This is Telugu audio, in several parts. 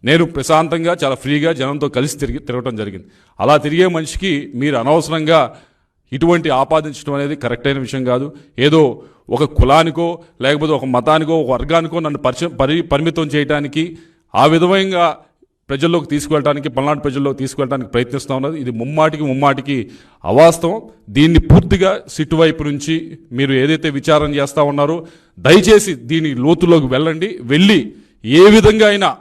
నేను ప్రశాంతంగా చాలా ఫ్రీగా జనంతో కలిసి తిరగటం జరిగింది. అలా తిరిగే మనిషికి మీరు అనవసరంగా ఇటువంటి ఆపాదించడం అనేది కరెక్ట్ అయిన విషయం కాదు. ఏదో ఒక కులానికో లేకపోతే ఒక మతానికో ఒక వర్గానికో నన్ను పరిమితం చేయడానికి ఆ విధంగా ప్రజల్లోకి తీసుకువెళ్ళడానికి పల్నాడు ప్రజల్లోకి తీసుకువెళ్ళడానికి ప్రయత్నిస్తూ ఉన్నది. ఇది ముమ్మాటికి అవాస్తవం. దీన్ని పూర్తిగా సిట్టు వైపు నుంచి మీరు ఏదైతే విచారణ చేస్తూ ఉన్నారో దయచేసి దీని లోతులోకి వెళ్ళి ఏ విధంగా అయినా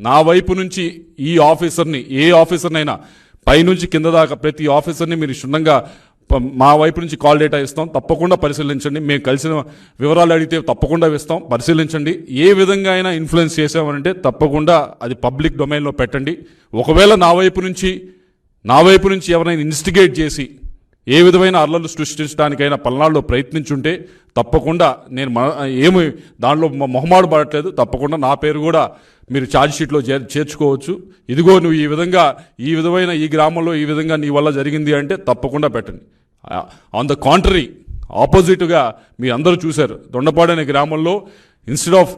నా వైపు నుంచి ఈ ఆఫీసర్ని ఏ ఆఫీసర్నైనా పైనుంచి కింద దాకా ప్రతి ఆఫీసర్ని మీరు క్షుణ్ణంగా మా వైపు నుంచి కాల్ డేటా ఇస్తాం, తప్పకుండా పరిశీలించండి. మేము కలిసిన వివరాలు అడిగితే తప్పకుండా ఇస్తాం, పరిశీలించండి. ఏ విధంగా అయినా ఇన్ఫ్లుయెన్స్ చేసామనంటే తప్పకుండా అది పబ్లిక్ డొమైన్లో పెట్టండి. ఒకవేళ నా వైపు నుంచి ఎవరైనా ఇన్స్టిగేట్ చేసి ఏ విధమైన అల్లర్లు సృష్టించడానికైనా పల్నాడులో ప్రయత్నించుంటే తప్పకుండా నేను ఏమి దానిలో మొహమాటు పడట్లేదు, తప్పకుండా నా పేరు కూడా మీరు ఛార్జ్ షీట్లో చేర్చుకోవచ్చు. ఇదిగో నువ్వు ఈ విధమైన ఈ గ్రామంలో ఈ విధంగా నీ వల్ల జరిగింది అంటే తప్పకుండా పెట్టండి. ఆన్ ద కాంట్రరీ ఆపోజిట్గా మీ అందరూ చూశారు, దొండపాడు అనే గ్రామంలో ఇన్స్టెడ్ ఆఫ్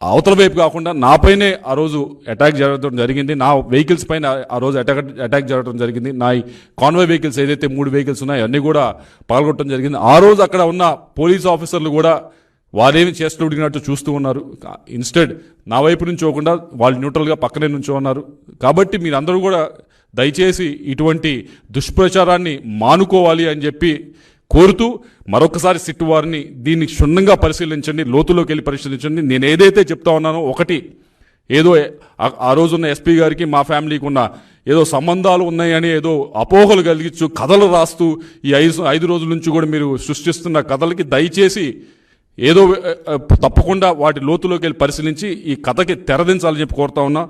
అవతల వైపు కాకుండా నాపైనే ఆ రోజు అటాక్ జరగడం జరిగింది. నా వెహికల్స్ పైన ఆ రోజు అటాక్ జరగడం జరిగింది. నా కాన్వాయ్ వెహికల్స్ ఏదైతే 3 వెహికల్స్ ఉన్నాయో అన్నీ కూడా పాల్గొనడం జరిగింది. ఆ రోజు అక్కడ ఉన్న పోలీస్ ఆఫీసర్లు కూడా వారేమి చేస్తూ ఉడిగినట్టు చూస్తూ ఉన్నారు. ఇన్స్టెడ్ నా వైపు నుంచి పోకుండా వాళ్ళు న్యూట్రల్గా పక్కనే నుంచో ఉన్నారు. కాబట్టి మీరందరూ కూడా దయచేసి ఇటువంటి దుష్ప్రచారాన్ని మానుకోవాలి అని చెప్పి కోరుతూ మరొకసారి సిట్టు వారిని దీన్ని క్షుణ్ణంగా పరిశీలించండి, లోతులోకి వెళ్ళి పరిశీలించండి. నేను ఏదైతే చెప్తా ఉన్నానో ఒకటి ఏదో ఆ రోజున్న ఎస్పీ గారికి మా ఫ్యామిలీకి ఉన్న ఏదో సంబంధాలు ఉన్నాయని ఏదో అపోహలు కలిగించు కథలు రాస్తూ ఈ 5 రోజుల నుంచి కూడా మీరు సృష్టిస్తున్న కథలకి దయచేసి ఏదో తప్పకుండా వాటి లోతులోకి వెళ్ళి పరిశీలించి ఈ కథకి తెరదించాలని చెప్పి కోరుతా ఉన్నా.